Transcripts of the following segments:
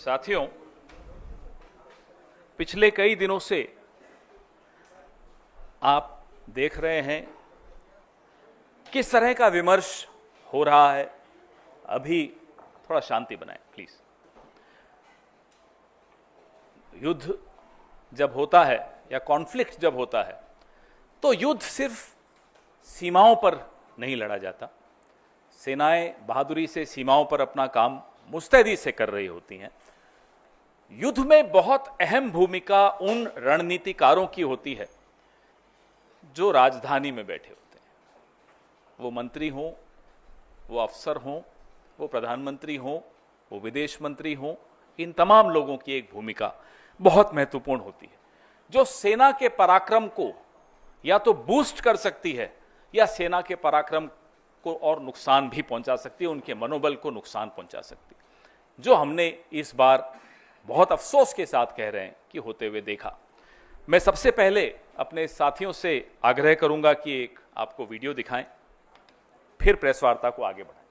साथियों, पिछले कई दिनों से आप देख रहे हैं किस तरह का विमर्श हो रहा है। अभी थोड़ा शांति बनाएं प्लीज। युद्ध जब होता है या कॉन्फ्लिक्ट जब होता है तो युद्ध सिर्फ सीमाओं पर नहीं लड़ा जाता। सेनाएं बहादुरी से सीमाओं पर अपना काम मुस्तैदी से कर रही होती हैं। युद्ध में बहुत अहम भूमिका उन रणनीतिकारों की होती है जो राजधानी में बैठे होते हैं। वो मंत्री हों, वो अफसर हों, वो प्रधानमंत्री हों, वो विदेश मंत्री हों, इन तमाम लोगों की एक भूमिका बहुत महत्वपूर्ण होती है जो सेना के पराक्रम को या तो बूस्ट कर सकती है या सेना के पराक्रम को और नुकसान भी पहुंचा सकती है, उनके मनोबल को नुकसान पहुंचा सकती है, जो हमने इस बार बहुत अफसोस के साथ कह रहे हैं कि होते हुए देखा। मैं सबसे पहले अपने साथियों से आग्रह करूंगा कि एक आपको वीडियो दिखाएं, फिर प्रेस वार्ता को आगे बढ़ाएं।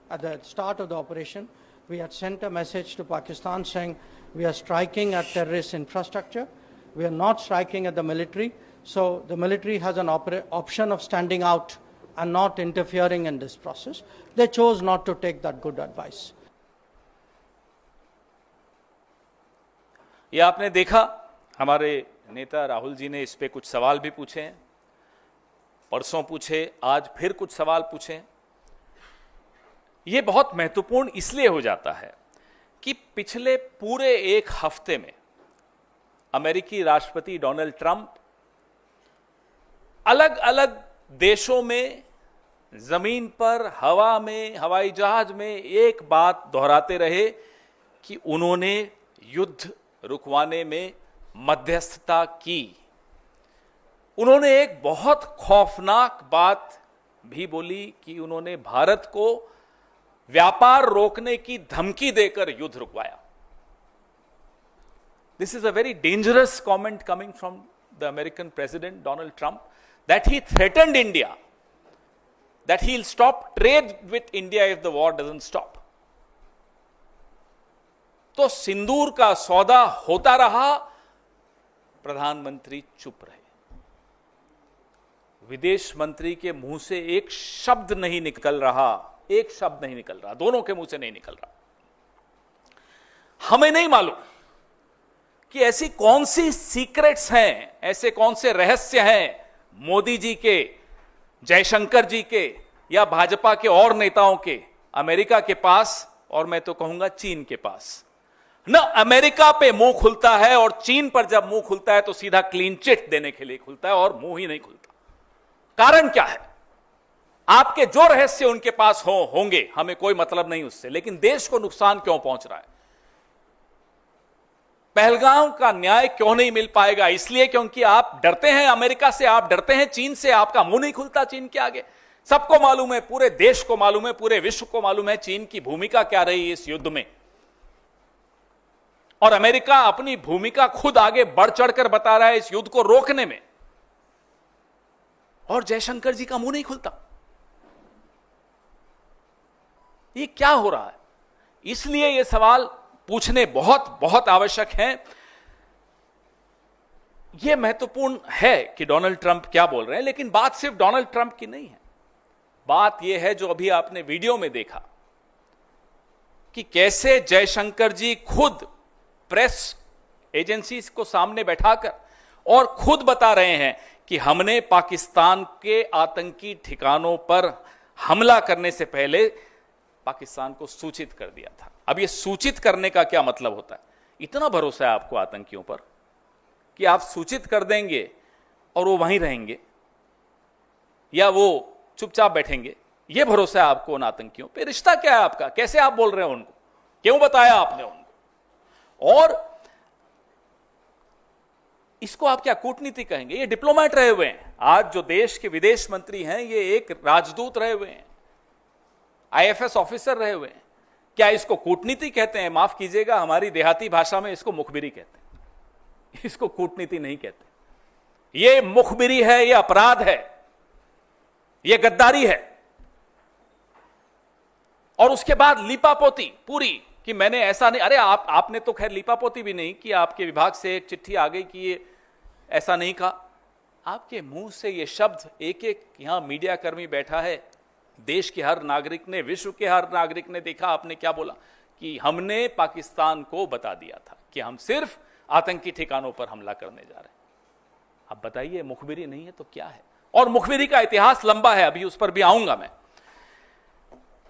At the start of the operation, we had sent a message to Pakistan saying we are striking at terrorist infrastructure. We are not striking at the military. So the military has an option of standing out and not interfering in this process. They chose not to take that good advice. ये आपने देखा, हमारे नेता राहुल जी ने इस पे कुछ सवाल भी पूछे हैं, परसों पूछे, आज फिर कुछ सवाल पूछे। ये बहुत महत्वपूर्ण इसलिए हो जाता है कि पिछले पूरे एक हफ्ते में अमेरिकी राष्ट्रपति डोनाल्ड ट्रंप अलग अलग देशों में, जमीन पर, हवा में, हवाई जहाज में एक बात दोहराते रहे कि उन्होंने युद्ध रुकवाने में मध्यस्थता की। उन्होंने एक बहुत खौफनाक बात भी बोली कि उन्होंने भारत को व्यापार रोकने की धमकी देकर युद्ध रुकवाया। This is a very dangerous comment coming from the American President Donald Trump, that he threatened India, that he'll stop trade with India if the war doesn't stop. तो सिंदूर का सौदा होता रहा, प्रधानमंत्री चुप रहे। विदेश मंत्री के मुंह से एक शब्द नहीं निकल रहा, एक शब्द नहीं निकल रहा, दोनों के मुंह से नहीं निकल रहा। हमें नहीं मालूम कि ऐसी कौन सी सीक्रेट्स हैं, ऐसे कौन से रहस्य हैं मोदी जी के, जयशंकर जी के या भाजपा के और नेताओं के अमेरिका के पास, और मैं तो कहूंगा चीन के पास। न अमेरिका पे मुंह खुलता है, और चीन पर जब मुंह खुलता है तो सीधा क्लीन चिट देने के लिए खुलता है और मुंह ही नहीं खुलता। कारण क्या है? आपके जो रहस्य उनके पास होंगे, हमें कोई मतलब नहीं उससे, लेकिन देश को नुकसान क्यों पहुंच रहा है? पहलगाम का न्याय क्यों नहीं मिल पाएगा? इसलिए क्योंकि आप डरते हैं अमेरिका से, आप डरते हैं चीन से, आपका मुंह नहीं खुलता चीन के आगे। सबको मालूम है, पूरे देश को मालूम है, पूरे विश्व को मालूम है चीन की भूमिका क्या रही इस युद्ध में, और अमेरिका अपनी भूमिका खुद आगे बढ़ चढ़कर बता रहा है इस युद्ध को रोकने में, और जयशंकर जी का मुंह नहीं खुलता। ये क्या हो रहा है? इसलिए ये सवाल पूछने बहुत बहुत आवश्यक हैं। यह महत्वपूर्ण है कि डोनाल्ड ट्रंप क्या बोल रहे हैं, लेकिन बात सिर्फ डोनाल्ड ट्रंप की नहीं है। बात यह है जो अभी आपने वीडियो में देखा कि कैसे जयशंकर जी खुद प्रेस एजेंसीज को सामने बैठाकर और खुद बता रहे हैं कि हमने पाकिस्तान के आतंकी ठिकानों पर हमला करने से पहले पाकिस्तान को सूचित कर दिया था। अब ये सूचित करने का क्या मतलब होता है? इतना भरोसा है आपको आतंकियों पर कि आप सूचित कर देंगे और वो वहीं रहेंगे या वो चुपचाप बैठेंगे? ये भरोसा है आपको उन आतंकियों पे? रिश्ता क्या है आपका? कैसे आप बोल रहे हैं उनको? क्यों बताया आपने उनको? और इसको आप क्या कूटनीति कहेंगे? ये डिप्लोमेट रहे हुए हैं। आज जो देश के विदेश मंत्री हैं ये एक राजदूत रहे हुए हैं, आईएफएस ऑफिसर रहे हुए हैं। क्या इसको कूटनीति कहते हैं? माफ कीजिएगा, हमारी देहाती भाषा में इसको मुखबिरी कहते हैं। इसको कूटनीति नहीं कहते। ये मुखबिरी है, ये अपराध है, ये गद्दारी है। और उसके बाद लीपापोती पूरी कि मैंने ऐसा नहीं, अरे आपने तो खैर लीपापोती भी नहीं कि आपके विभाग से एक चिट्ठी आ गई कि ये ऐसा नहीं कहा। आपके मुंह से ये शब्द एक एक, यहां मीडिया कर्मी बैठा है, देश के हर नागरिक ने, विश्व के हर नागरिक ने देखा आपने क्या बोला कि हमने पाकिस्तान को बता दिया था कि हम सिर्फ आतंकी ठिकानों पर हमला करने जा रहे हैं। अब बताइए, मुखबिरी नहीं है तो क्या है? और मुखबिरी का इतिहास लंबा है, अभी उस पर भी आऊंगा मैं।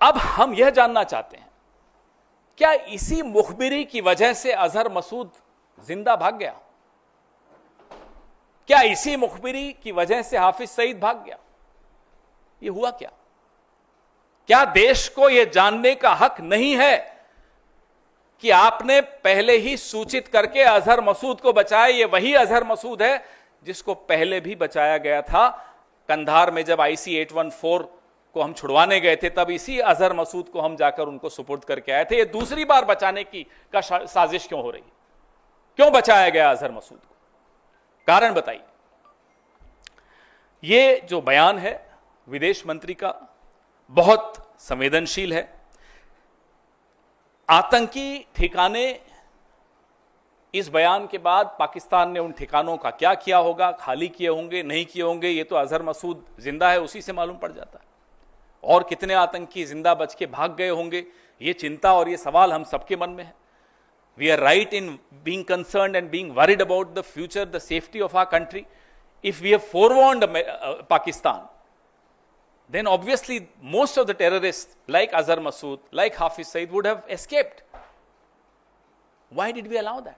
अब हम यह जानना चाहते हैं, क्या इसी मुखबिरी की वजह से अजहर मसूद जिंदा भाग गया? क्या इसी मुखबिरी की वजह से हाफिज सईद भाग गया? यह हुआ क्या? क्या देश को यह जानने का हक नहीं है कि आपने पहले ही सूचित करके अजहर मसूद को बचाया? ये वही अजहर मसूद है जिसको पहले भी बचाया गया था। कंधार में जब IC 814 को हम छुड़वाने गए थे, तब इसी अजहर मसूद को हम जाकर उनको सुपुर्द करके आए थे। ये दूसरी बार बचाने की साजिश क्यों हो रही है? क्यों बचाया गया अजहर मसूद को? कारण बताइए। ये जो बयान है विदेश मंत्री का बहुत संवेदनशील है। आतंकी ठिकाने, इस बयान के बाद पाकिस्तान ने उन ठिकानों का क्या किया होगा, खाली किए होंगे, नहीं किए होंगे, ये तो अजहर मसूद जिंदा है उसी से मालूम पड़ जाता है। और कितने आतंकी जिंदा बच के भाग गए होंगे, ये चिंता और ये सवाल हम सबके मन में है। We are right in being concerned and being worried about the future, the safety of our country. If we have forewarned Pakistan, then obviously most of the terrorists like Azhar Masood, like Hafiz Saeed would have escaped. Why did we allow that?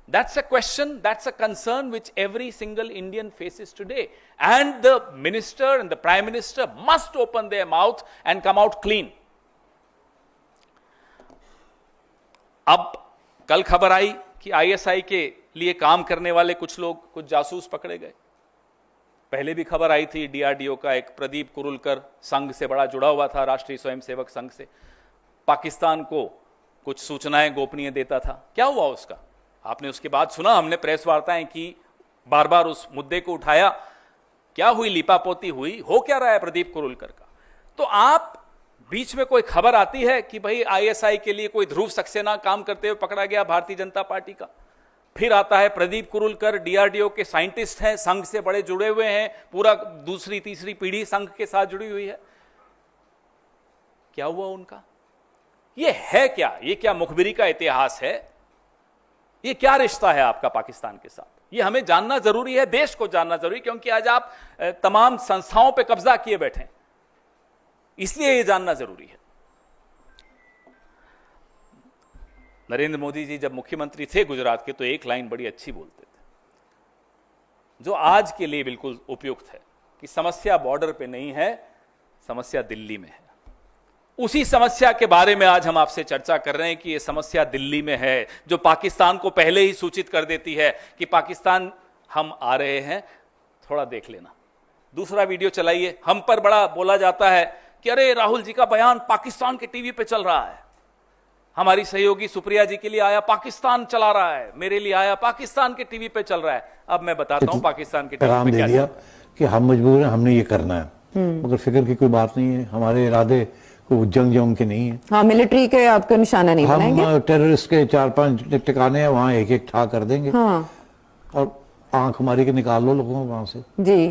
That's a question, that's a concern which every single Indian faces today. And the minister and the prime minister must open their mouth and come out clean. अब कल खबर आई कि ISI के लिए काम करने वाले कुछ लोग, कुछ जासूस पकड़े गए। पहले भी खबर आई थी, DRDO का एक प्रदीप कुरुलकर संघ से बड़ा जुड़ा हुआ था, राष्ट्रीय स्वयंसेवक संघ से, पाकिस्तान को कुछ सूचनाएं गोपनीय देता था। क्या हुआ उसका? आपने उसके बाद सुना, हमने प्रेस वार्ताएं की, बार बार उस मुद्दे को उठाया। क्या हुई? लीपापोती हुई? हो क्या रहा है प्रदीप कुरुलकर का? तो आप बीच में कोई खबर आती है कि भाई ISI के लिए कोई ध्रुव सक्सेना काम करते हुए पकड़ा गया भारतीय जनता पार्टी का। फिर आता है प्रदीप कुरुलकर, DRDO के साइंटिस्ट हैं, संघ से बड़े जुड़े हुए हैं, पूरा दूसरी तीसरी पीढ़ी संघ के साथ जुड़ी हुई है। क्या हुआ उनका? ये है क्या? ये क्या मुखबिरी का इतिहास है? ये क्या रिश्ता है आपका पाकिस्तान के साथ? ये हमें जानना जरूरी है, देश को जानना जरूरी, क्योंकि आज आप तमाम संस्थाओं पे कब्जा किए बैठे हैं, इसलिए ये जानना जरूरी है। नरेंद्र मोदी जी जब मुख्यमंत्री थे गुजरात के, तो एक लाइन बड़ी अच्छी बोलते थे, जो आज के लिए बिल्कुल उपयुक्त है, कि समस्या बॉर्डर पे नहीं है, समस्या दिल्ली में है। उसी समस्या के बारे में आज हम आपसे चर्चा कर रहे हैं कि यह समस्या दिल्ली में है, जो पाकिस्तान को पहले ही सूचित कर देती है कि पाकिस्तान हम आ रहे हैं, थोड़ा देख लेना। दूसरा वीडियो चलाइए। हम पर बड़ा बोला जाता है कि अरे राहुल जी का बयान पाकिस्तान के टीवी पे चल रहा है, हमारी सहयोगी सुप्रिया जी के लिए आया पाकिस्तान चला रहा है, मेरे लिए आया पाकिस्तान के टीवी पे चल रहा है। अब मैं बताता हूं पाकिस्तान के टीवी पे क्या दिया कि हम मजबूर हैं, हमने ये करना है, मगर फिक्र की कोई बात नहीं है, हमारे इरादे को जंग के नहीं है। हाँ, मिलिट्री के आपका निशाना नहीं बनाएंगे। हम टेररिस्ट के 4-5 ठिकाने हैं, वहाँ एक एक ठा कर देंगे। हाँ। और आंख मारी के निकाल लो लोगों को वहां से। जी,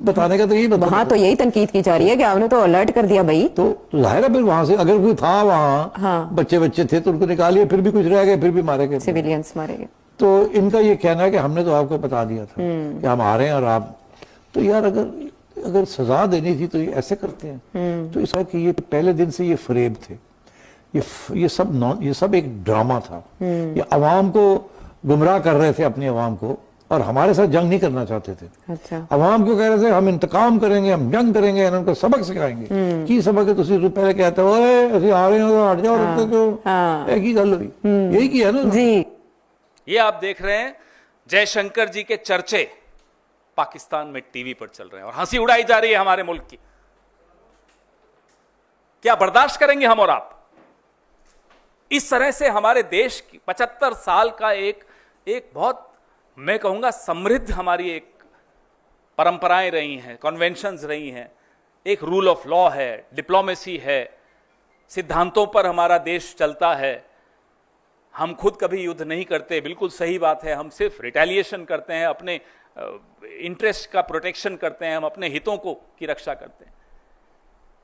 बताने का तो यही बता, वहाँ तो यही तनकीद की जा रही है कि आपने तो अलर्ट कर दिया भाई। तो जाहिर है फिर वहां से अगर कोई था वहाँ, हाँ। बच्चे थे तो उनको निकालिए, फिर भी कुछ रह गए, फिर भी मारे गए, सिविलियंस मारे गए। तो इनका ये कहना है कि हमने तो आपको बता दिया था कि हम आ रहे हैं और आप, तो यार अगर सजा देनी थी तो ये ऐसे करते हैं। तो इसका कि ये पहले दिन से ये फरेब थे, ये सब एक ड्रामा था। ये अवाम को गुमराह कर रहे थे, अपनी अवाम को, और हमारे साथ जंग नहीं करना चाहते थे। अच्छा। अवाम को कह रहे थे हम इंतकाम करेंगे, हम जंग करेंगे, उनको सबक सिखाएंगे। की सबक है? तुसी पहले कहते हो असि आ रहे हो, हट जाओ, रुकते क्यों? एक ही गल हुई, यही किया ना जी। ये आप देख रहे हैं जयशंकर जी के चर्चे पाकिस्तान में टीवी पर चल रहे हैं और हंसी उड़ाई जा रही है हमारे मुल्क की। क्या बर्दाश्त करेंगे हम और आप? इस तरह से हमारे देश की 75 साल का एक बहुत मैं कहूंगा समृद्ध हमारी एक परंपराएं रही हैं, कन्वेंशंस रही हैं, एक रूल ऑफ लॉ है, डिप्लोमेसी है, सिद्धांतों पर हमारा देश चलता है। हम खुद कभी युद्ध नहीं करते, बिल्कुल सही बात है। हम सिर्फ रिटेलिएशन करते हैं, अपने इंटरेस्ट का प्रोटेक्शन करते हैं, हम अपने हितों को की रक्षा करते हैं।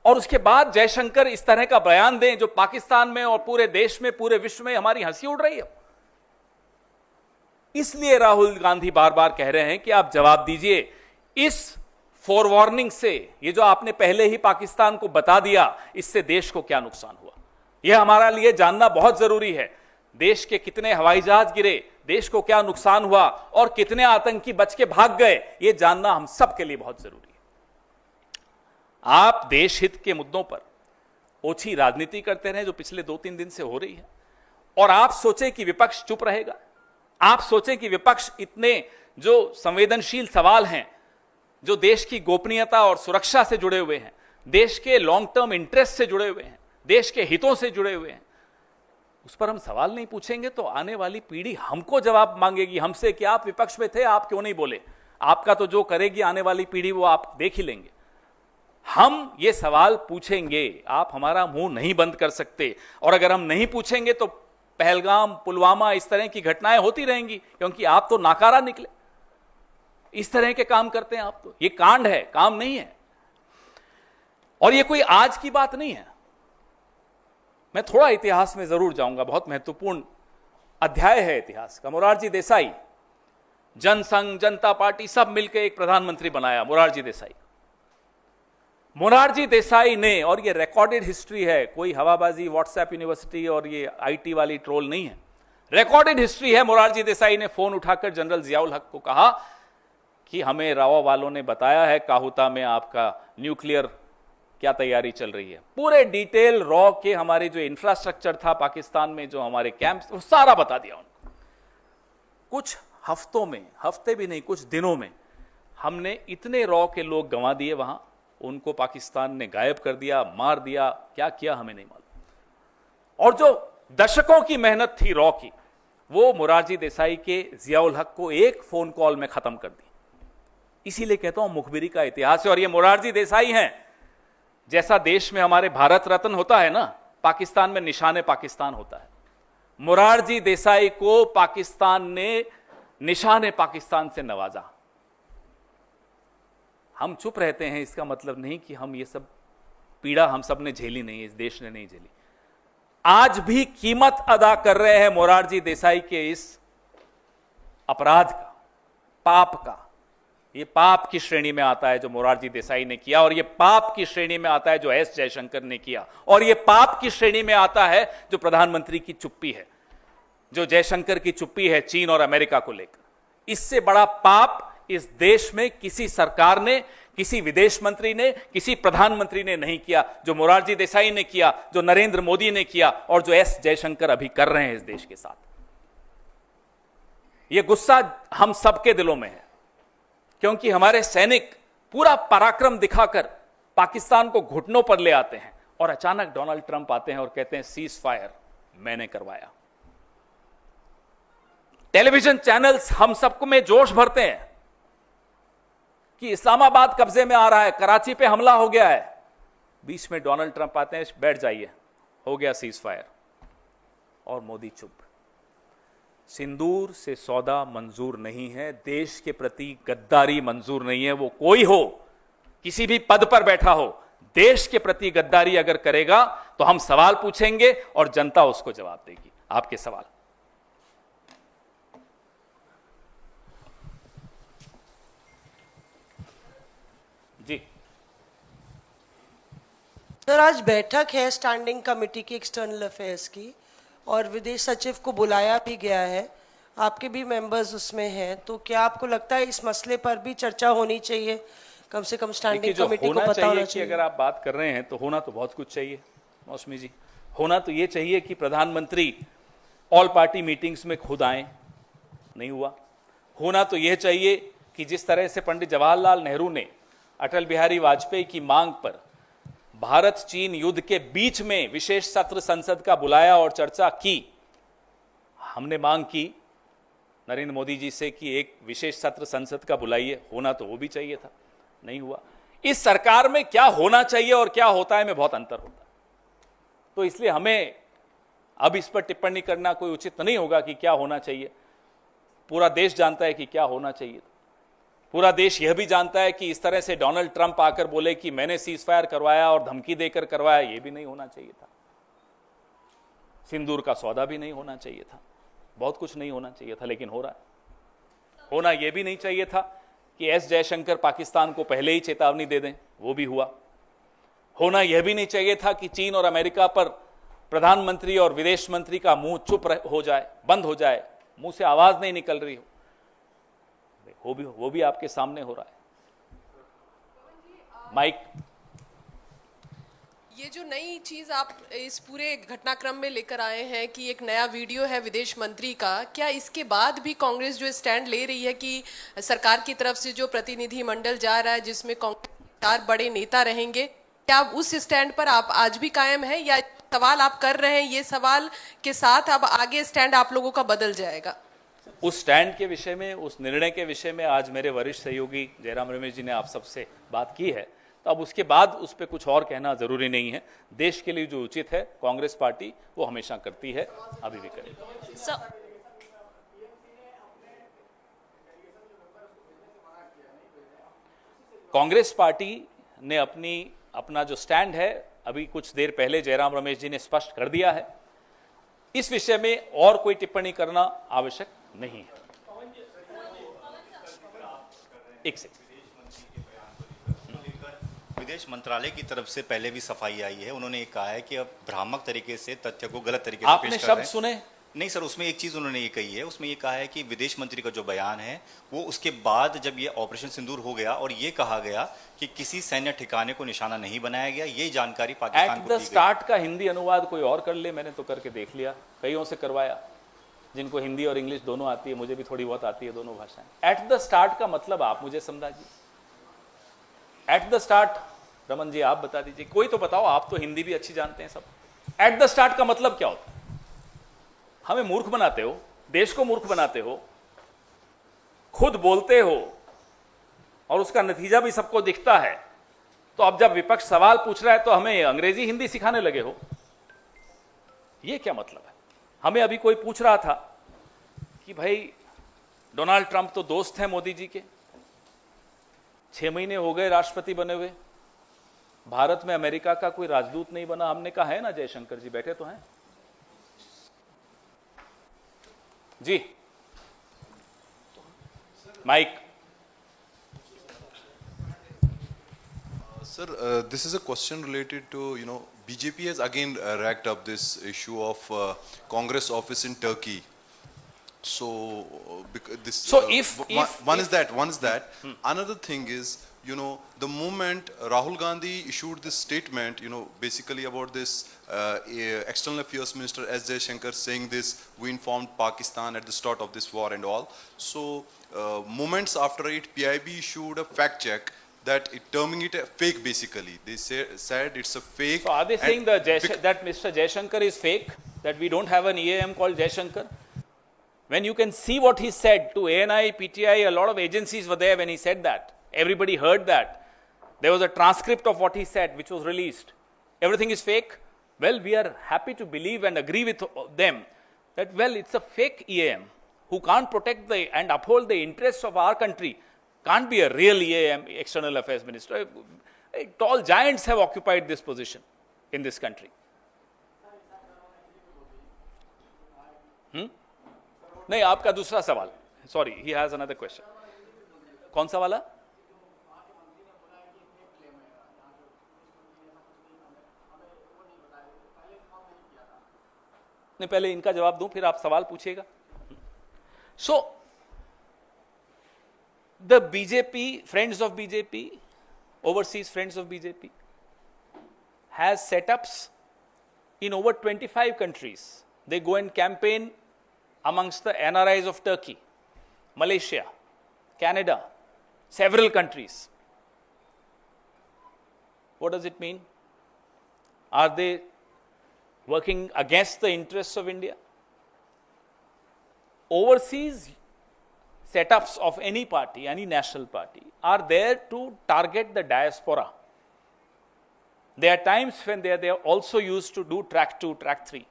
और उसके बाद जयशंकर इस तरह का बयान दें जो पाकिस्तान में और पूरे देश में, पूरे विश्व में हमारी हंसी उड़ रही है। इसलिए राहुल गांधी बार बार कह रहे हैं कि आप जवाब दीजिए इस फोरवार्निंग से, ये जो आपने पहले ही पाकिस्तान को बता दिया, इससे देश को क्या नुकसान हुआ। यह हमारा लिए जानना बहुत जरूरी है। देश के कितने हवाई जहाज गिरे, देश को क्या नुकसान हुआ और कितने आतंकी बच के भाग गए, यह जानना हम सब के लिए बहुत जरूरी है। आप देश हित के मुद्दों पर ओछी राजनीति करते रहे जो पिछले 2-3 दिन से हो रही है, और आप सोचें कि विपक्ष चुप रहेगा। आप सोचें कि विपक्ष इतने जो संवेदनशील सवाल हैं, जो देश की गोपनीयता और सुरक्षा से जुड़े हुए हैं, देश के लॉन्ग टर्म इंटरेस्ट से जुड़े हुए हैं, देश के हितों से जुड़े हुए हैं, उस पर हम सवाल नहीं पूछेंगे तो आने वाली पीढ़ी हमको जवाब मांगेगी हमसे कि आप विपक्ष में थे, आप क्यों नहीं बोले। आपका तो जो करेगी आने वाली पीढ़ी वो आप देख ही लेंगे। हम ये सवाल पूछेंगे, आप हमारा मुंह नहीं बंद कर सकते। और अगर हम नहीं पूछेंगे तो पहलगाम, पुलवामा, इस तरह की घटनाएं होती रहेंगी, क्योंकि आप तो नाकारा निकले। इस तरह के काम करते हैं आप। तो ये कांड है, काम नहीं है। और ये कोई आज की बात नहीं है। मैं थोड़ा इतिहास में जरूर जाऊंगा, बहुत महत्वपूर्ण अध्याय है इतिहास का। मोरारजी देसाई, जनसंघ, जनता पार्टी सब मिलकर एक प्रधानमंत्री बनाया मोरारजी देसाई। मोरारजी देसाई ने, और ये रिकॉर्डेड हिस्ट्री है, कोई हवाबाजी व्हाट्सएप यूनिवर्सिटी और ये आईटी वाली ट्रोल नहीं है, रिकॉर्डेड हिस्ट्री है। मोरारजी देसाई ने फोन उठाकर जनरल जियाउल हक को कहा कि हमें राव वालों ने बताया है काहुता में आपका न्यूक्लियर क्या तैयारी चल रही है। पूरे डिटेल रॉ के हमारे जो इंफ्रास्ट्रक्चर था पाकिस्तान में, जो हमारे कैंप्स, वो सारा बता दिया उनको। कुछ हफ्तों में, हफ्ते भी नहीं, कुछ दिनों में हमने इतने रॉ के लोग गंवा दिए वहां, उनको पाकिस्तान ने गायब कर दिया, मार दिया, क्या किया हमें नहीं मालूम। और जो दशकों की मेहनत थी रॉ की, वो मोरारजी देसाई के जियाउल हक को एक फोन कॉल में खत्म कर दी। इसीलिए कहता हूं मुखबिरी का इतिहास है। और ये मोरारजी देसाई हैं। जैसा देश में हमारे भारत रत्न होता है ना, पाकिस्तान में निशाने पाकिस्तान होता है। मोरारजी देसाई को पाकिस्तान ने निशाने पाकिस्तान से नवाजा। हम चुप रहते हैं, इसका मतलब नहीं कि हम ये सब पीड़ा हम सब ने झेली नहीं, इस देश ने नहीं झेली। आज भी कीमत अदा कर रहे हैं मोरारजी देसाई के इस अपराध का, पाप का। ये पाप की श्रेणी में आता है जो मोरारजी देसाई ने किया, और ये पाप की श्रेणी में आता है जो एस जयशंकर ने किया, और ये पाप की श्रेणी में आता है जो प्रधानमंत्री की चुप्पी है, जो जयशंकर की चुप्पी है चीन और अमेरिका को लेकर। इससे बड़ा पाप इस देश में किसी सरकार ने, किसी विदेश मंत्री ने, किसी प्रधानमंत्री ने नहीं किया, जो मोरारजी देसाई ने किया, जो नरेंद्र मोदी ने किया, और जो एस जयशंकर अभी कर रहे हैं इस देश के साथ। यह गुस्सा हम सबके दिलों में है, क्योंकि हमारे सैनिक पूरा पराक्रम दिखाकर पाकिस्तान को घुटनों पर ले आते हैं, और अचानक डोनाल्ड ट्रंप आते हैं और कहते हैं सीज फायर मैंने करवाया। टेलीविजन चैनल्स हम सबको में जोश भरते हैं कि इस्लामाबाद कब्जे में आ रहा है, कराची पे हमला हो गया है। बीच में डोनाल्ड ट्रंप आते हैं, बैठ जाइए, हो गया सीज फायर, और मोदी चुप। सिंदूर से सौदा मंजूर नहीं है, देश के प्रति गद्दारी मंजूर नहीं है। वो कोई हो, किसी भी पद पर बैठा हो, देश के प्रति गद्दारी अगर करेगा तो हम सवाल पूछेंगे और जनता उसको जवाब देगी। आपके सवाल। जी सर, आज बैठक है स्टैंडिंग कमेटी की एक्सटर्नल अफेयर्स की, और विदेश सचिव को बुलाया भी गया है, आपके भी मेंबर्स उसमें हैं, तो क्या आपको लगता है इस मसले पर भी चर्चा होनी चाहिए? कम से कम स्टैंडिंग कमेटी को पता होना चाहिए। अगर आप बात कर रहे हैं तो होना तो बहुत कुछ चाहिए मौसमी जी। होना तो ये चाहिए कि प्रधानमंत्री ऑल पार्टी मीटिंग्स में खुद आए, नहीं हुआ। होना तो यह चाहिए कि जिस तरह से पंडित जवाहरलाल नेहरू ने अटल बिहारी वाजपेयी की मांग पर भारत चीन युद्ध के बीच में विशेष सत्र संसद का बुलाया और चर्चा की, हमने मांग की नरेंद्र मोदी जी से कि एक विशेष सत्र संसद का बुलाइए, होना तो वो भी चाहिए था, नहीं हुआ। इस सरकार में क्या होना चाहिए और क्या होता है में बहुत अंतर होता है। तो इसलिए हमें अब इस पर टिप्पणी करना कोई उचित नहीं होगा कि क्या होना चाहिए। पूरा देश जानता है कि क्या होना चाहिए। पूरा देश यह भी जानता है कि इस तरह से डोनाल्ड ट्रंप आकर बोले कि मैंने सीज फायर करवाया और धमकी देकर करवाया, यह भी नहीं होना चाहिए था। सिंदूर का सौदा भी नहीं होना चाहिए था, बहुत कुछ नहीं होना चाहिए था, लेकिन हो रहा है। होना यह भी नहीं चाहिए था कि एस जयशंकर पाकिस्तान को पहले ही चेतावनी दे दें, वो भी हुआ। होना यह भी नहीं चाहिए था कि चीन और अमेरिका पर प्रधानमंत्री और विदेश मंत्री का मुंह चुप हो जाए, बंद हो जाए, मुंह से आवाज नहीं निकल रही हो, वो भी आपके सामने हो रहा है। माइक। ये जो नई चीज आप इस पूरे घटनाक्रम में लेकर आए हैं कि एक नया वीडियो है विदेश मंत्री का, क्या इसके बाद भी कांग्रेस जो स्टैंड ले रही है कि सरकार की तरफ से जो प्रतिनिधि मंडल जा रहा है जिसमें कांग्रेस के 4 बड़े नेता रहेंगे, क्या आप उस स्टैंड पर आप आज भी कायम है, या सवाल आप कर रहे हैं ये सवाल के साथ अब आगे स्टैंड आप लोगों का बदल जाएगा? उस स्टैंड के विषय में, उस निर्णय के विषय में आज मेरे वरिष्ठ सहयोगी जयराम रमेश जी ने आप सबसे बात की है, तो अब उसके बाद उस पर कुछ और कहना जरूरी नहीं है। देश के लिए जो उचित है कांग्रेस पार्टी वो हमेशा करती है, अभी भी करेगी। कांग्रेस पार्टी ने अपना जो स्टैंड है अभी कुछ देर पहले जयराम रमेश जी ने स्पष्ट कर दिया है। इस विषय में और कोई टिप्पणी करना आवश्यक नहीं है। एक सेकंड। विदेश मंत्रालय की तरफ से पहले भी सफाई आई है, उन्होंने ये कहा है कि अब भ्रामक तरीके से तथ्य को गलत तरीके से आपने पेश कर रहे शब्द हैं। सुने? नहीं सर, उसमें एक चीज उन्होंने ये कही है, उसमें ये कहा है कि विदेश मंत्री का जो बयान है वो उसके बाद जब ये ऑपरेशन सिंदूर हो गया और ये कहा गया कि किसी सैन्य ठिकाने को निशाना नहीं बनाया गया, ये जानकारी पाकिस्तान एट को द दी गई। स्टार्ट का हिंदी अनुवाद कोई और कर ले, मैंने तो करके देख लिया, कईयों से करवाया जिनको हिंदी और इंग्लिश दोनों आती है, मुझे भी थोड़ी बहुत आती है दोनों भाषाएं। एट द स्टार्ट का मतलब आप मुझे समझाइए। At the start, Raman ji आप बता दीजिए, कोई तो बताओ, आप तो हिंदी भी अच्छी जानते हैं सब। एट द स्टार्ट का मतलब क्या होता है? हमें मूर्ख बनाते हो, देश को मूर्ख बनाते हो, खुद बोलते हो और उसका नतीजा भी सबको दिखता है। तो अब जब विपक्ष सवाल पूछ रहा है तो हमें अंग्रेजी हिंदी सिखाने लगे हो, यह क्या मतलब है? हमें अभी कोई पूछ रहा था कि भाई डोनाल्ड ट्रंप तो दोस्त हैं मोदी जी के, 6 महीने हो गए राष्ट्रपति बने हुए, भारत में अमेरिका का कोई राजदूत नहीं बना। हमने कहा है ना, जयशंकर जी बैठे तो हैं जी। Mic. Sir, this is a question related to, BJP has again racked up this issue of Congress office in Turkey. So, one is that. Another thing is, the moment Rahul Gandhi issued this statement, basically about this External Affairs Minister S. Jaishankar saying this, we informed Pakistan at the start of this war and all. So, moments after it, PIB issued a fact check that terming it a fake basically. They said it's a fake. So are they saying that Mr. Jaishankar is fake? That we don't have an EAM called Jaishankar? When you can see what he said to ANI, PTI, a lot of agencies were there when he said that. Everybody heard that. There was a transcript of what he said which was released. Everything is fake? Well, we are happy to believe and agree with them that, well, it's a fake EAM who can't protect and uphold the interests of our country. Can't be a real EAM, External Affairs Minister. Tall giants have occupied this position in this country. नहीं, आपका दूसरा सवाल, sorry, he has another question. कौन सा वाला? नहीं, पहले इनका जवाब दूं फिर आप सवाल पूछिएगा। सो the BJP, friends of BJP, overseas friends of BJP, has setups in over 25 countries. They go and campaign amongst the NRIs of Turkey, Malaysia, Canada, several countries. What does it mean? Are they working against the interests of India? Overseas setups of any party, any national party, are there to target the diaspora. There are times when they are also used to do track 2, track 3.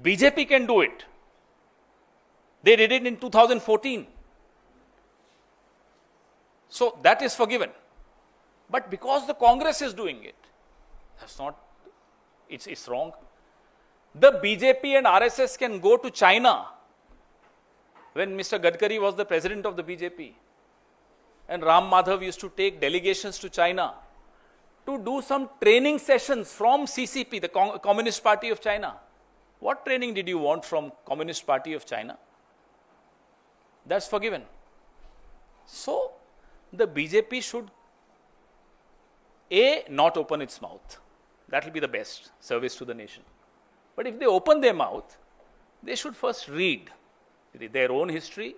BJP can do it. They did it in 2014. So that is forgiven. But because the Congress is doing it, that's not, it's wrong. The BJP and RSS can go to China when Mr. Gadkari was the president of the BJP. And Ram Madhav used to take delegations to China to do some training sessions from CCP, the Communist Party of China. What training did you want from Communist Party of China? That's forgiven. So, the BJP should not open its mouth. That will be the best service to the nation. But if they open their mouth, they should first read their own history.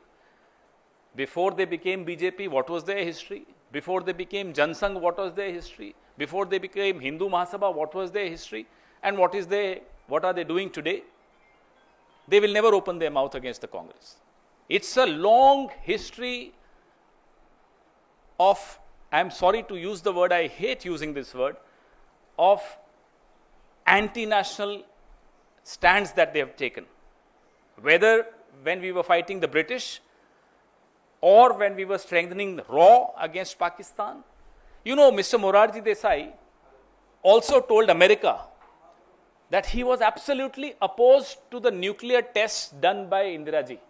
Before they became BJP, what was their history? Before they became Jansangh, what was their history? Before they became Hindu Mahasabha, what was their history? And what are they doing today? They will never open their mouth against the Congress. It's a long history of, I'm sorry to use the word, I hate using this word, of anti-national stands that they have taken. Whether when we were fighting the British or when we were strengthening RAW against Pakistan. You know, Mr. Morarji Desai also told America that he was absolutely opposed to the nuclear tests done by Indira Ji.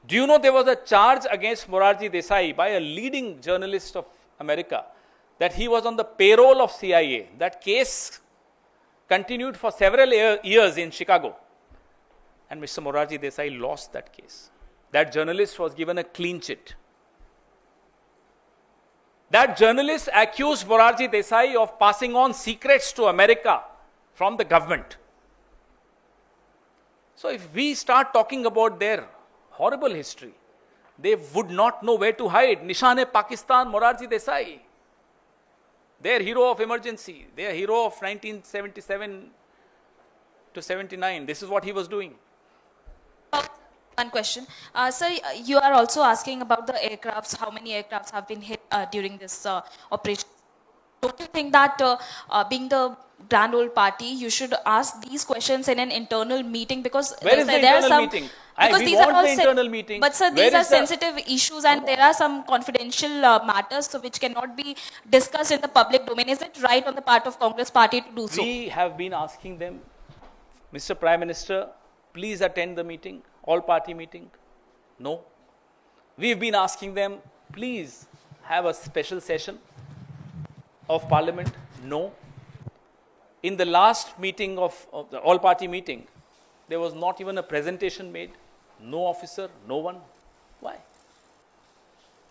Do you know there was a charge against Morarji Desai by a leading journalist of America that he was on the payroll of CIA? That case continued for several years in Chicago. And Mr. Morarji Desai lost that case. That journalist was given a clean chit. That journalist accused Morarji Desai of passing on secrets to America from the government. So if we start talking about their horrible history, they would not know where to hide. Nishan-e-Pakistan, Morarji Desai. Their hero of emergency, their hero of 1977 to 79. This is what he was doing. One question. Sir, you are also asking about the aircrafts, how many aircrafts have been hit during this operation. Don't you think that being the grand old party, you should ask these questions in an internal meeting? Because where is the internal meeting? We want the internal meeting. But sir, these are sensitive issues and there are some confidential matters which cannot be discussed in the public domain. Is it right on the part of Congress party to do so? We have been asking them, Mr. Prime Minister, please attend the meeting, all party meeting. No. We've been asking them, please have a special session of Parliament. No. In the last meeting of the all party meeting, there was not even a presentation made. No officer, no one. Why?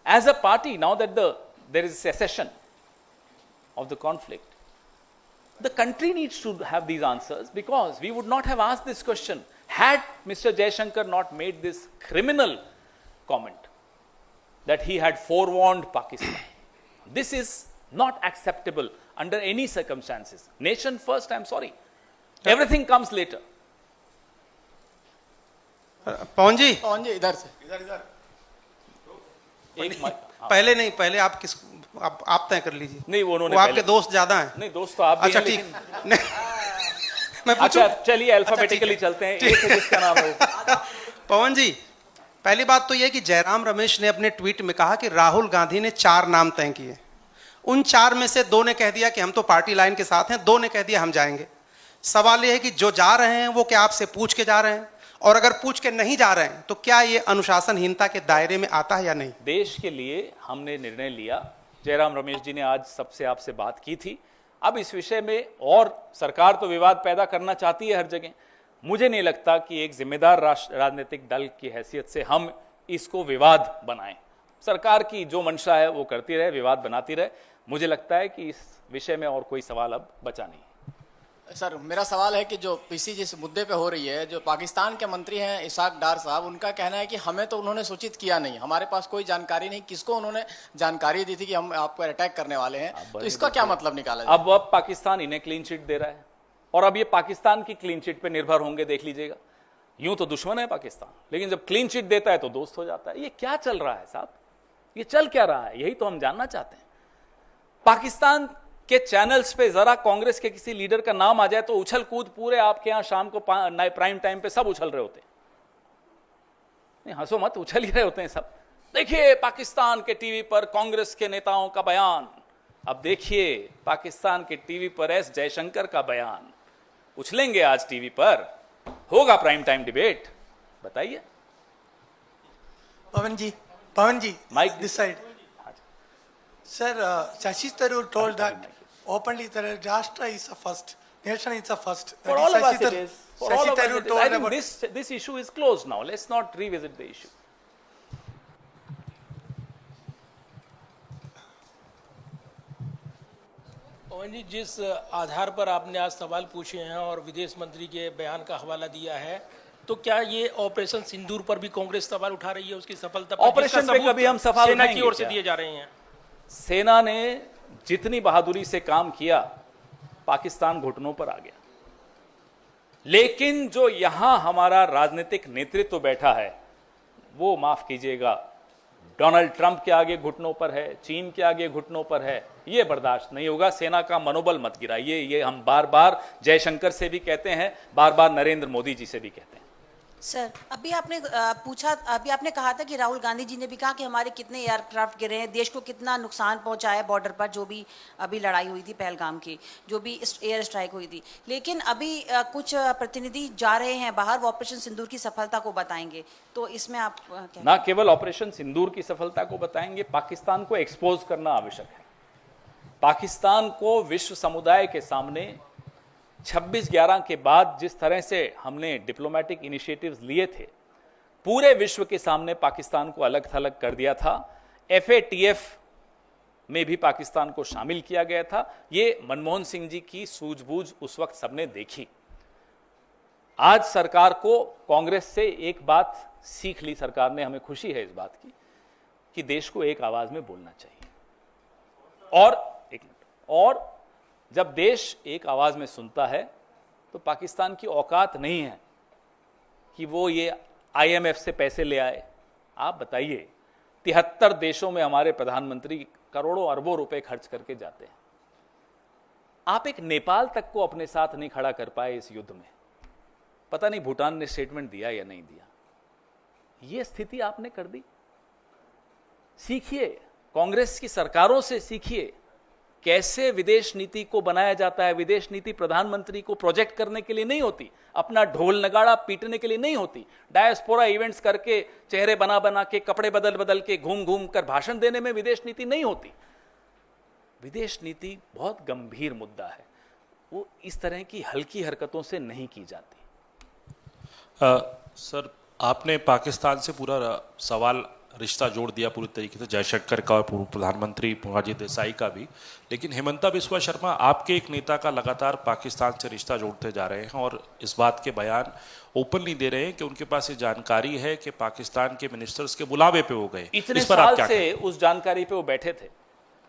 As a party, now that there is cessation of the conflict, the country needs to have these answers, because we would not have asked this question had Mr. Jaishankar not made this criminal comment that he had forewarned Pakistan. This is not acceptable under any circumstances. Nation first, I'm sorry. Everything comes later. पवन जी इधर से पहले नहीं, पहले आप किस आप तय कर लीजिए। नहीं, वो उन्होंने आपके दोस्त ज्यादा हैं। नहीं, दोस्त तो आप भी अच्छा हैं, ठीक लेकिन- मैं पूछूं? अच्छा चलिए अल्फाबेटिकली चलते हैं, एक से जिसका नाम हो। पवन जी, पहली बात तो यह कि जयराम रमेश ने अपने ट्वीट में कहा कि राहुल गांधी ने 4 नाम तय किए। उन 4 में से 2 ने कह दिया कि हम तो पार्टी लाइन के साथ हैं, 2 ने कह दिया हम जाएंगे। सवाल यह है कि जो जा रहे हैं वो क्या आपसे पूछ के जा रहे हैं, और अगर पूछ के नहीं जा रहे हैं तो क्या ये अनुशासनहीनता के दायरे में आता है या नहीं? देश के लिए हमने निर्णय लिया। जयराम रमेश जी ने आज सबसे आपसे बात की थी। अब इस विषय में, और सरकार तो विवाद पैदा करना चाहती है हर जगह, मुझे नहीं लगता कि एक जिम्मेदार राजनीतिक दल की हैसियत से हम इसको विवाद बनाएं। सरकार की जो मंशा है वो करती रहे, विवाद बनाती रहे। मुझे लगता है कि इस विषय में और कोई सवाल अब बचा नहीं। सर, मेरा सवाल है कि जो पीसी जिस मुद्दे पे हो रही है, जो पाकिस्तान के मंत्री हैं इसाक डार साहब, उनका कहना है कि हमें तो उन्होंने सूचित किया नहीं, हमारे पास कोई जानकारी नहीं, किसको उन्होंने जानकारी दी थी कि हम आपको अटैक करने वाले हैं, तो इसका क्या मतलब निकाला जाए? अब पाकिस्तान इन्हें क्लीन चिट दे रहा है, और अब ये पाकिस्तान की क्लीन चिट पे निर्भर होंगे, देख लीजिएगा। यूं तो दुश्मन है पाकिस्तान, लेकिन जब क्लीन चिट देता है तो दोस्त हो जाता है। ये क्या चल रहा है साहब, ये चल क्या रहा है, यही तो हम जानना चाहते हैं। पाकिस्तान के चैनल्स पे जरा कांग्रेस के किसी लीडर का नाम आ जाए तो उछल कूद पूरे आपके यहां शाम को प्राइम टाइम पे सब उछल रहे होते हैं। नहीं हंसो मत, उछल ही रहे होते हैं सब। देखिए पाकिस्तान के टीवी पर कांग्रेस के नेताओं का बयान, अब देखिए पाकिस्तान के टीवी पर एस जयशंकर का बयान। उछलेंगे आज टीवी पर, होगा प्राइम टाइम डिबेट, बताइए। पवन जी Mike, this side. Sir, Shashi Tharoor told that openly that Rashtra is a first, nation is a first. For all of us it is. For all Shashi of us Tharoor it is. told I think about this issue is closed now. Let's not revisit the issue. पवन जी, जिस आधार पर आपने आज सवाल पूछे हैं और विदेश मंत्री के बयान का हवाला दिया है, तो क्या ये ऑपरेशन सिंदूर पर भी कांग्रेस सवाल उठा रही है, उसकी सफलता पर? ऑपरेशन पे कभी हम सवाल सेना की उठाएंगे ओर से क्या? दिए जा रहे हैं। सेना ने जितनी बहादुरी से काम किया, पाकिस्तान घुटनों पर आ गया। लेकिन जो यहां हमारा राजनीतिक नेतृत्व बैठा है, वो माफ कीजिएगा, डोनाल्ड ट्रंप के आगे घुटनों पर है, चीन के आगे घुटनों पर है। ये बर्दाश्त नहीं होगा। सेना का मनोबल मत गिराइए। ये हम बार बार जयशंकर से भी कहते हैं, बार बार नरेंद्र मोदी जी से भी कहते हैं। सर, अभी आपने कहा था कि राहुल गांधी जी ने भी कहा कि हमारे कितने एयरक्राफ्ट गिरे हैं, देश को कितना नुकसान पहुंचा है बॉर्डर पर, जो भी अभी लड़ाई हुई थी पहलगाम की, जो भी एयर स्ट्राइक हुई थी। लेकिन अभी कुछ प्रतिनिधि जा रहे हैं बाहर, वो ऑपरेशन सिंदूर की सफलता को बताएंगे, तो इसमें आप क्या? ना केवल ऑपरेशन सिंदूर की सफलता को बताएंगे, पाकिस्तान को एक्सपोज करना आवश्यक है। पाकिस्तान को विश्व समुदाय के सामने 26/11 के बाद जिस तरह से हमने डिप्लोमेटिक इनिशिएटिव्स लिए थे, पूरे विश्व के सामने पाकिस्तान को अलग थलग कर दिया था। FATF में भी पाकिस्तान को शामिल किया गया था। ये मनमोहन सिंह जी की सूझबूझ उस वक्त सबने देखी। आज सरकार को कांग्रेस से एक बात सीख ली सरकार ने, हमें खुशी है इस बात की कि देश को एक आवाज में बोलना चाहिए। और जब देश एक आवाज में सुनता है तो पाकिस्तान की औकात नहीं है कि वो ये IMF से पैसे ले आए। आप बताइए, 73 देशों में हमारे प्रधानमंत्री करोड़ों अरबों रुपए खर्च करके जाते हैं। आप एक नेपाल तक को अपने साथ नहीं खड़ा कर पाए इस युद्ध में। पता नहीं भूटान ने स्टेटमेंट दिया या नहीं दिया। ये स्थिति आपने कर दी। सीखिए, कांग्रेस की सरकारों से सीखिए कैसे विदेश नीति को बनाया जाता है। विदेश नीति प्रधानमंत्री को प्रोजेक्ट करने के लिए नहीं होती, अपना ढोल नगाड़ा पीटने के लिए नहीं होती, डायस्पोरा इवेंट्स करके, चेहरे बना बना के, कपड़े बदल बदल के, घूम घूम कर भाषण देने में विदेश नीति नहीं होती। विदेश नीति बहुत गंभीर मुद्दा है, वो इस तरह की हल्की हरकतों से नहीं की जाती। सर, आपने पाकिस्तान से पूरा सवाल रिश्ता जोड़ दिया पूरी तरीके से, जयशंकर का और पूर्व प्रधानमंत्री मोरारजी देसाई का भी। लेकिन हेमंता बिस्वा शर्मा, आपके एक नेता का लगातार पाकिस्तान से रिश्ता जोड़ते जा रहे हैं और इस बात के बयान ओपनली दे रहे हैं कि उनके पास ये जानकारी है कि पाकिस्तान के मिनिस्टर्स के बुलावे पे वो गए। इतने साल से उस जानकारी पे वो बैठे थे,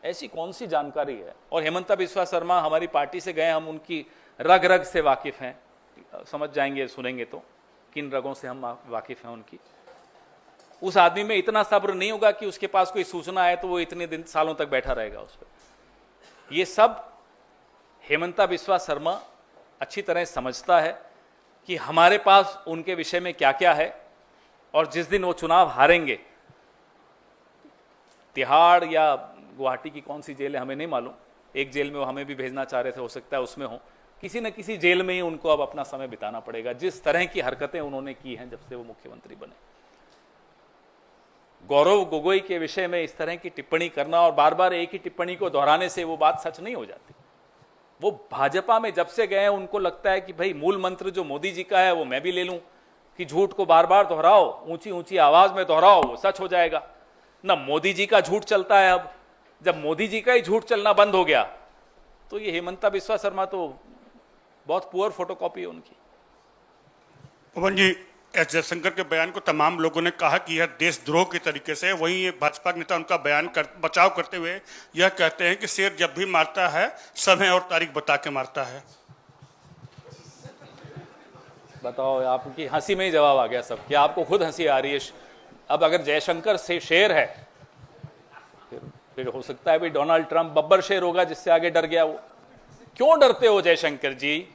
ऐसी कौन सी जानकारी है? और हेमंता बिस्वा शर्मा हमारी पार्टी से गए, हम उनकी रग रग से वाकिफ हैं, समझ जाएंगे सुनेंगे तो किन रगों से हम वाकिफ हैं उनकी। उस आदमी में इतना सब्र नहीं होगा कि उसके पास कोई सूचना है तो वो इतने दिन सालों तक बैठा रहेगा उस पर। ये सब हेमंता बिस्वा शर्मा अच्छी तरह समझता है कि हमारे पास उनके विषय में क्या क्या है, और जिस दिन वो चुनाव हारेंगे, तिहाड़ या गुवाहाटी की कौन सी जेल है हमें नहीं मालूम, एक जेल में वो हमें भी भेजना चाह रहे थे, हो सकता है उसमें हो, किसी न किसी जेल में ही उनको अब अपना समय बिताना पड़ेगा। जिस तरह की हरकतें उन्होंने की हैं जब से वो मुख्यमंत्री बने। गौरव गोगोई के विषय में इस तरह की टिप्पणी करना और बार बार एक ही टिप्पणी को दोहराने से वो बात सच नहीं हो जाती। वो भाजपा में जब से गए हैं उनको लगता है कि भाई मूल मंत्र जो मोदी जी का है वो मैं भी ले लूं, कि झूठ को बार बार दोहराओ, ऊंची ऊंची आवाज में दोहराओ, वो सच हो जाएगा। ना मोदी जी का झूठ चलता है। अब जब मोदी जी का ही झूठ चलना बंद हो गया तो ये हेमंता बिस्वा शर्मा तो बहुत पुअर फोटोकॉपी है उनकी। पवन जी, एस जयशंकर के बयान को तमाम लोगों ने कहा कि यह देशद्रोह के तरीके से, वहीं एक भाजपा नेता उनका बचाव करते हुए यह कहते हैं कि शेर जब भी मारता है समय और तारीख बता के मारता है। बताओ, आपकी हंसी में ही जवाब आ गया सब, कि आपको खुद हंसी आ रही है। अब अगर जयशंकर से शेर है, फिर हो सकता है भी डोनाल्ड ट्रंप बब्बर शेर होगा जिससे आगे डर गया वो। क्यों डरते हो जयशंकर जी?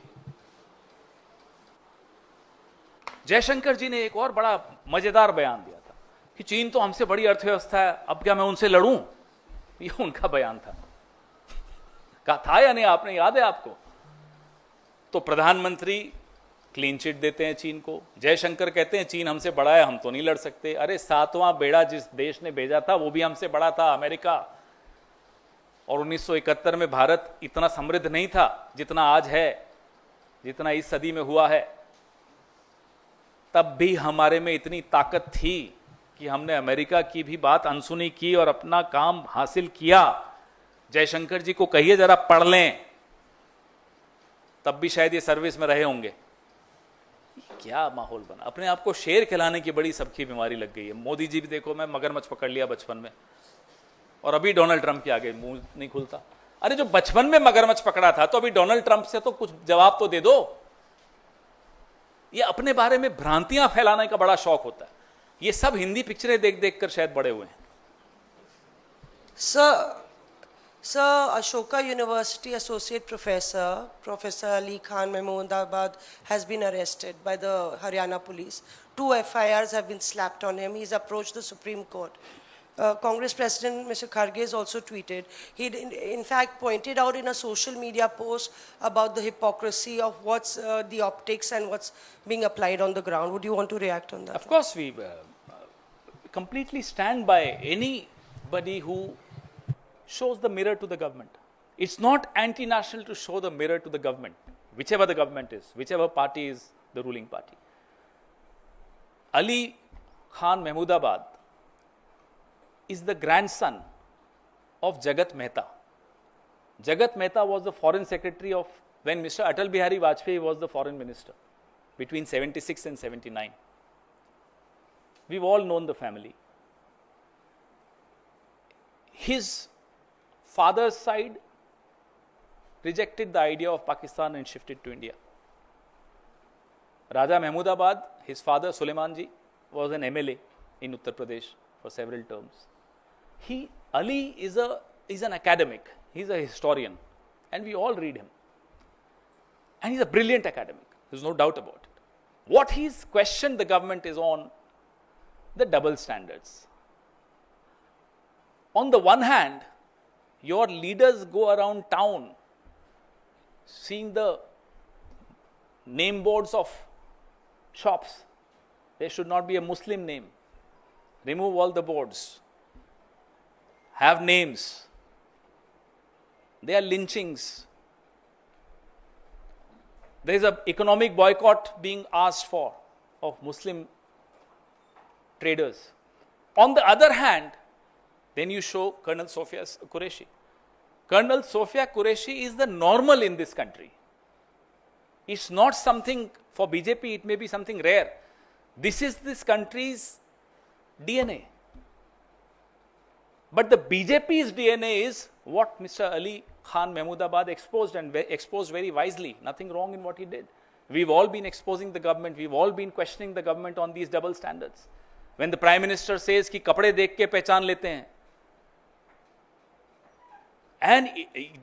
जयशंकर जी ने एक और बड़ा मजेदार बयान दिया था कि चीन तो हमसे बड़ी अर्थव्यवस्था है, अब क्या मैं उनसे लड़ूं? ये उनका बयान था। कहा था या नहीं, आपने याद है आपको? तो प्रधानमंत्री क्लीन चिट देते हैं चीन को, जयशंकर कहते हैं चीन हमसे बड़ा है, हम तो नहीं लड़ सकते। अरे 7वां बेड़ा जिस देश ने भेजा था वो भी हमसे बड़ा था, अमेरिका। और 1971 में भारत इतना समृद्ध नहीं था जितना आज है, जितना इस सदी में हुआ है। तब भी हमारे में इतनी ताकत थी कि हमने अमेरिका की भी बात अनसुनी की और अपना काम हासिल किया। जयशंकर जी को कहिए जरा पढ़ लें, तब भी शायद ये सर्विस में रहे होंगे। क्या माहौल बना, अपने आप को शेर खिलाने की बड़ी सबकी बीमारी लग गई है। मोदी जी भी देखो, मैं मगरमच्छ पकड़ लिया बचपन में, और अभी डोनाल्ड ट्रंप के आगे मुंह नहीं खुलता। अरे जो बचपन में मगरमच्छ पकड़ा था, तो अभी डोनाल्ड ट्रंप से तो कुछ जवाब तो दे दो। ये अपने बारे में भ्रांतियां फैलाने का बड़ा शौक होता है। ये सब हिंदी पिक्चरें देख देख कर शायद बड़े हुए हैं। Sir, Ashoka University Associate Professor, Professor Ali Khan Mahmoodabad has been arrested by the Haryana police. 2 FIRs have been slapped on him. He's approached the Supreme Court. Congress President Mr. Kharge has also tweeted. He in fact pointed out in a social media post about the hypocrisy of what's the optics and what's being applied on the ground. Would you want to react on that? Of course, we completely stand by anybody who shows the mirror to the government. It's not anti-national to show the mirror to the government, whichever the government is, whichever party is the ruling party. Ali Khan Mahmoodabad is the grandson of Jagat Mehta. Jagat Mehta was the foreign secretary of when Mr. Atal Bihari Vajpayee was the foreign minister between 76 and 79. We've all known the family. His father's side rejected the idea of Pakistan and shifted to India. Raja Mahmoodabad, his father Suleiman ji, was an MLA in Uttar Pradesh for several terms. Ali is an academic, he's a historian, and we all read him. And he's a brilliant academic, there's no doubt about it. What he's questioned the government is on the double standards. On the one hand, your leaders go around town seeing the name boards of shops. There should not be a Muslim name. Remove all the boards. Have names. There are lynchings. There is an economic boycott being asked for of Muslim traders. On the other hand, then you show Colonel Sophia Qureshi. Colonel Sophia Qureshi is the normal in this country. It's not something for BJP, it may be something rare. This is this country's DNA. But the BJP's DNA is what Mr. Ali Khan Mahmoodabad exposed, and exposed very wisely. Nothing wrong in what he did. We've all been exposing the government, we've all been questioning the government on these double standards. When the Prime Minister says कि कपड़े देख के पहचान लेते हैं, and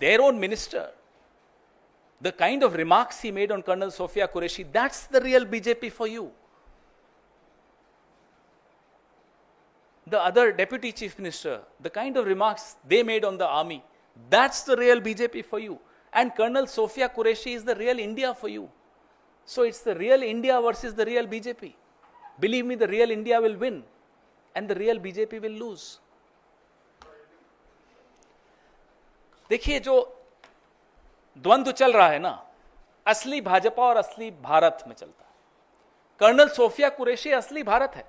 their own minister, the kind of remarks he made on Colonel Sophia Qureshi, that's the real BJP for you. The other deputy chief minister, the kind of remarks they made on the army, that's the real BJP for you. And Colonel Sophia Qureshi is the real India for you. So it's the real India versus the real BJP. Believe me, the real India will win and the real BJP will lose. देखिए, जो द्वंद्व चल रहा है ना, असली भाजपा और असली भारत में चलता है। कर्नल सोफिया कुरैशी असली भारत है।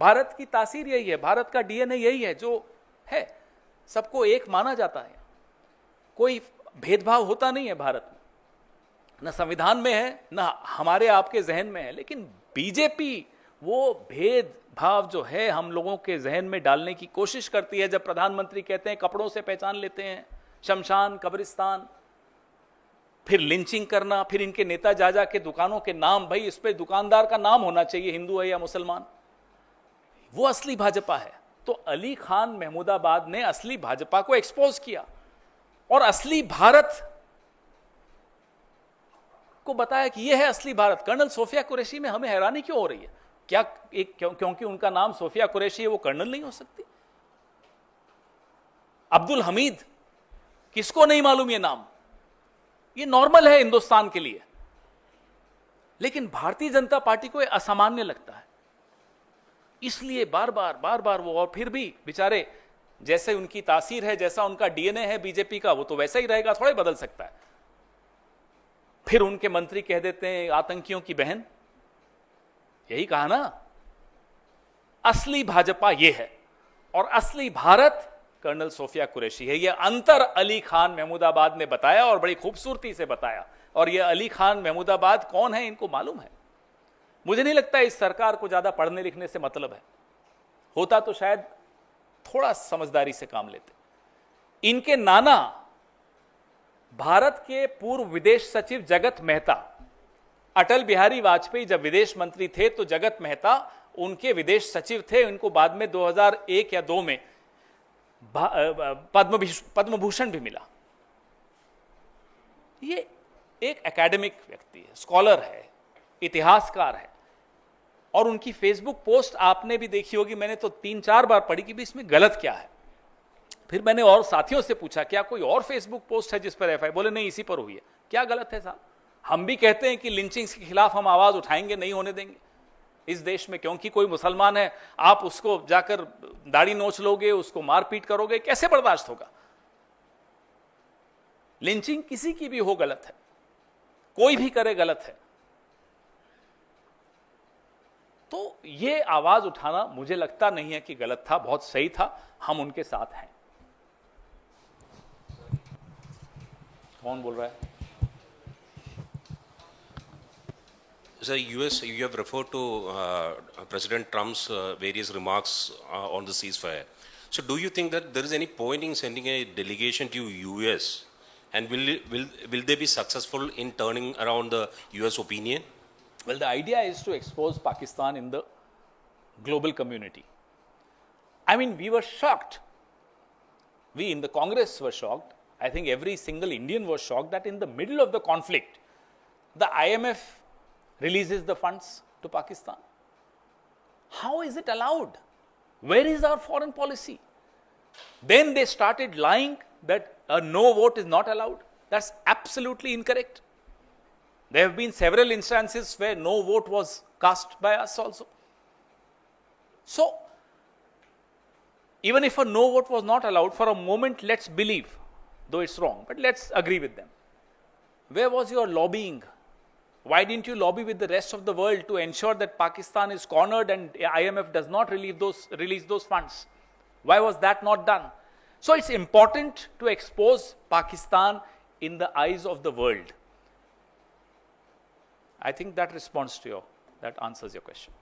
भारत की तासीर यही है, भारत का डीएनए यही है जो है। सबको एक माना जाता है, कोई भेदभाव होता नहीं है भारत में, न संविधान में है न हमारे आपके जहन में है। लेकिन बीजेपी वो भेदभाव जो है हम लोगों के जहन में डालने की कोशिश करती है। जब प्रधानमंत्री कहते हैं कपड़ों से पहचान लेते हैं, शमशान, कब्रिस्तान, फिर लिंचिंग करना, फिर इनके नेता जा जा के दुकानों के नाम, भाई इस पे दुकानदार का नाम होना चाहिए, हिंदू है या मुसलमान, वो असली भाजपा है। तो अली खान महमूदाबाद ने असली भाजपा को एक्सपोज किया और असली भारत को बताया कि यह है असली भारत। कर्नल सोफिया कुरैशी में हमें हैरानी क्यों हो रही है? क्या क्योंकि उनका नाम सोफिया कुरैशी है वो कर्नल नहीं हो सकती? अब्दुल हमीद, किसको नहीं मालूम ये नाम? ये नॉर्मल है हिंदुस्तान के लिए, लेकिन भारतीय जनता पार्टी को ये असामान्य लगता है, इसलिए बार बार वो, और फिर भी बेचारे जैसे उनकी तासीर है, जैसा उनका डीएनए है बीजेपी का, वो तो वैसा ही रहेगा, थोड़ा बदल सकता है। फिर उनके मंत्री कह देते हैं आतंकियों की बहन, यही कहा ना। असली भाजपा ये है और असली भारत कर्नल सोफिया कुरैशी है। यह अंतर अली खान महमूदाबाद ने बताया और बड़ी खूबसूरती से बताया। और यह अली खान महमूदाबाद कौन है इनको मालूम है। मुझे नहीं लगता इस सरकार को ज्यादा पढ़ने लिखने से मतलब है, होता तो शायद थोड़ा समझदारी से काम लेते। इनके नाना भारत के पूर्व विदेश सचिव जगत मेहता, अटल बिहारी वाजपेयी जब विदेश मंत्री थे तो जगत मेहता उनके विदेश सचिव थे। इनको बाद में 2001 या 2 में पद्म भूषण भी मिला। ये एक एकेडमिक व्यक्ति है, स्कॉलर है, इतिहासकार है, और उनकी फेसबुक पोस्ट आपने भी देखी होगी, मैंने तो 3-4 बार पढ़ी कि भी इसमें गलत क्या है। फिर मैंने और साथियों से पूछा क्या कोई और फेसबुक पोस्ट है जिस पर एफआईआर? बोले नहीं, इसी पर हुई है। क्या गलत है साहब? हम भी कहते हैं कि लिंचिंग्स के खिलाफ हम आवाज उठाएंगे, नहीं होने देंगे इस देश में, क्योंकि कोई मुसलमान है आप उसको जाकर दाढ़ी नोच लोगे, उसको मारपीट करोगे, कैसे बर्दाश्त होगा? लिंचिंग किसी की भी हो गलत है, कोई भी करे गलत है। तो ये आवाज उठाना मुझे लगता नहीं है कि गलत था, बहुत सही था, हम उनके साथ हैं। कौन बोल रहा है? Sir, US, you have referred to President Trump's various remarks on the ceasefire. So, do you think that there is any point in sending a delegation to US, and will they be successful in turning around the US opinion? Well, the idea is to expose Pakistan in the global community. I mean, we were shocked. We in the Congress were shocked. I think every single Indian was shocked that in the middle of the conflict, the IMF releases the funds to Pakistan. How is it allowed? Where is our foreign policy? Then they started lying that a no vote is not allowed. That's absolutely incorrect. There have been several instances where no vote was cast by us also. So, even if a no vote was not allowed, for a moment, let's believe, though it's wrong, but let's agree with them. Where was your lobbying? Why didn't you lobby with the rest of the world to ensure that Pakistan is cornered and IMF does not release those funds? Why was that not done? So it's important to expose Pakistan in the eyes of the world. I think that answers your question.